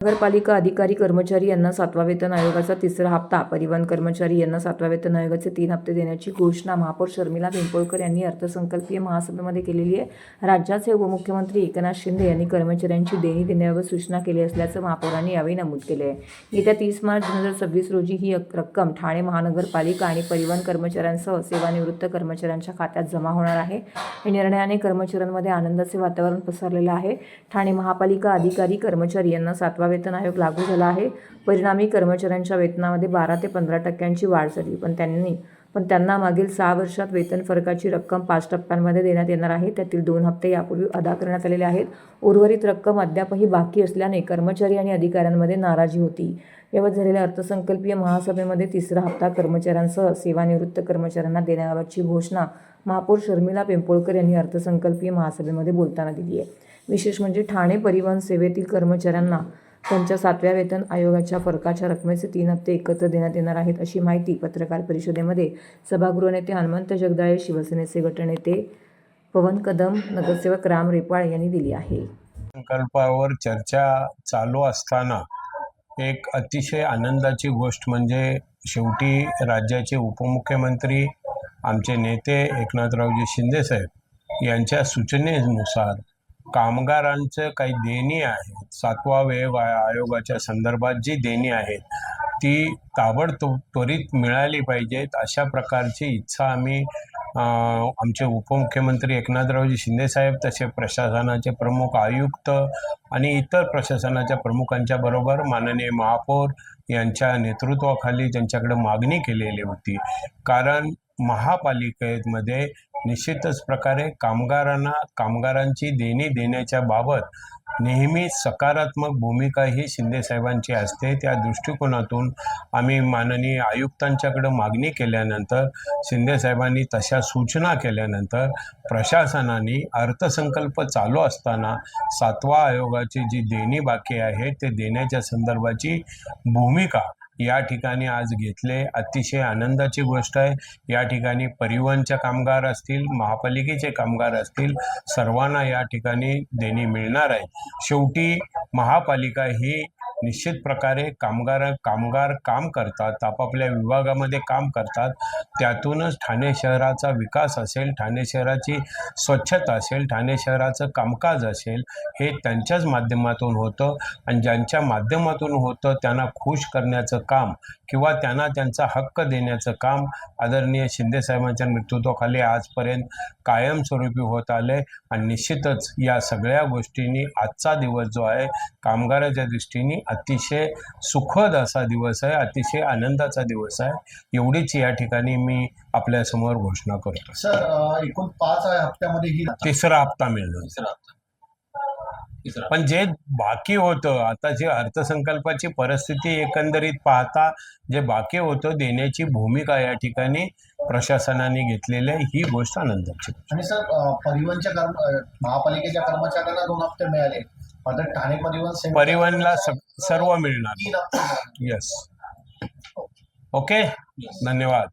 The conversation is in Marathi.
नगरपालिका अधिकारी कर्मचारी यांना 7वा वेतन आयोगाचा तिसरा हप्ता, परिवहन कर्मचारी यांना 7व्या वेतन आयोगाचे 3 हप्ते देण्याची घोषणा महापौर शर्मिला पिंपळकर यांनी अर्थसंकल्पीय महासभेमध्ये केलेली आहे। राज्याचे उपमुख्यमंत्री एकनाथ शिंदे यांनी कर्मचाऱ्यांची देणी देण्याबाबत सूचना केली असल्याचं महापौरांनी यावेळी नमूद केले आहे। येत्या 30 मार्च 2026 रोजी ही रक्कम ठाणे महानगरपालिका आणि परिवहन कर्मचाऱ्यांसह सेवानिवृत्त कर्मचाऱ्यांच्या खात्यात जमा होणार आहे। या निर्णयाने कर्मचाऱ्यांमध्ये आनंदाचे वातावरण पसरलेलं आहे। ठाणे महापालिका अधिकारी कर्मचारी यांना 7वा वेतन आयोग लागू झाला आहे। परिणामी कर्मचाऱ्यांच्या वेतनामध्ये 12 ते 15% वाढ झाली, पण त्यांना मागील 6 वर्षात वेतन फरकाची रक्कम 5 टप्प्यांमध्ये देण्यात येणार आहे। त्यातील 2 हप्ते यापूर्वी अदा करण्यात आलेले आहेत। उर्वरित रक्कम अद्यापही बाकी असल्याने कर्मचारी आणि अधिकाऱ्यांमध्ये नाराजी होती। यावर झालेल्या अर्थसंकल्पीय महासभेमध्ये तिसरा हप्ता कर्मचाऱ्यांसह सेवानिवृत्त कर्मचाऱ्यांना देण्याबाबतची घोषणा महापौर शर्मिला पिंपळकर यांनी अर्थसंकल्पीय महासभेमध्ये बोलताना दिली आहे। विशेष म्हणजे ठाणे परिवहन सेवेतील कर्मचाऱ्यांना त्यांच्या 7व्या वेतन आयोगाच्या फरकाच्या रकमेचे 3 हप्ते एकत्र देण्यात येणार आहेत, अशी माहिती पत्रकार परिषदेमध्ये सभागृह नेते हनुमंत जगदाळे, शिवसेनेचे गटनेते पवन कदम, नगरसेवक राम रेपाळ यांनी दिली आहे। संकल्पावर चर्चा चालू असताना एक अतिशय आनंदाची गोष्ट म्हणजे शेवटी राज्याचे उपमुख्यमंत्री आमचे नेते एकनाथरावजी शिंदे साहेब यांच्या सूचनेनुसार कामगारांचं काही देणी आहेत, 7वा वेतन आयोगाच्या संदर्भात जी देणी आहेत ती ताबडतोब त्वरित मिळाली पाहिजेत, अशा प्रकारची इच्छा आम्ही आमचे उपमुख्यमंत्री एकनाथरावजी शिंदे साहेब, तसे प्रशासनाचे प्रमुख आयुक्त आणि इतर प्रशासनाच्या प्रमुखांच्या बरोबर माननीय महापौर यांच्या नेतृत्वाखाली त्यांच्याकडे मागणी केलेली होती। कारण महापालिकेमध्ये निश्चितच प्रकारे कामगारांची देणी देण्याच्या बाबत नेहमी सकारात्मक भूमिका ही शिंदे साहेबांची असते। त्या दृष्टिकोनातून आम्ही माननीय आयुक्तांच्याकडे मागणी केल्यानंतर, शिंदे साहेबांनी तशा सूचना केल्यानंतर प्रशासनाने अर्थसंकल्प चालू असताना 7वा आयोगाची जी देणी बाकी आहे ते देण्याच्या संदर्भाची भूमिका या ठिकाणी आज घेतले। अतिशय आनंदाची गोष्ट आहे। या ठिकाणी परिवहनचे कामगार असतील, महापालिकेचे कामगार असतील, सर्वांना या ठिकाणी देणी मिळणार आहे। शेवटी महापालिका ही निश्चित प्रकारे कामगार काम करतात, आपापल्या विभागामध्ये काम करतात, त्यातूनच ठाणे शहराचा विकास असेल, ठाणे शहराची स्वच्छता असेल, ठाणे शहराचं कामकाज असेल, हे त्यांच्याच माध्यमातून होतं आणि ज्यांच्या माध्यमातून होतं त्यांना खुश करण्याचं काम किंवा त्यांना त्यांचा हक्क देण्याचं काम आदरणीय शिंदे साहेबांच्या नेतृत्वाखाली आजपर्यंत कायमस्वरूपी होत आले आणि निश्चितच या सगळ्या गोष्टींनी आजचा दिवस जो आहे कामगाराच्या दृष्टीने अतिशय सुखद असा दिवस आहे, अतिशय आनंदाचा दिवस आहे। एवढीच या ठिकाणी मी आपल्या समोर घोषणा करतो। सर, एकूण 5 हप्त्यामध्ये ही तिसरा हप्ता मिळणार, पण जे बाकी होतं, आता जे अर्थसंकल्पाची परिस्थिती एकंदरीत पाहता जे बाकी होतं देण्याची भूमिका या ठिकाणी प्रशासनाने घेतलेली आहे, ही गोष्ट आनंदाची। आणि सर, परिवहनच्या महापालिकेच्या कर्मचाऱ्यांना 2 हप्ते मिळाले, मात्र ठाणे परिवहनला सर्व मिळणार। यस, ओके, धन्यवाद।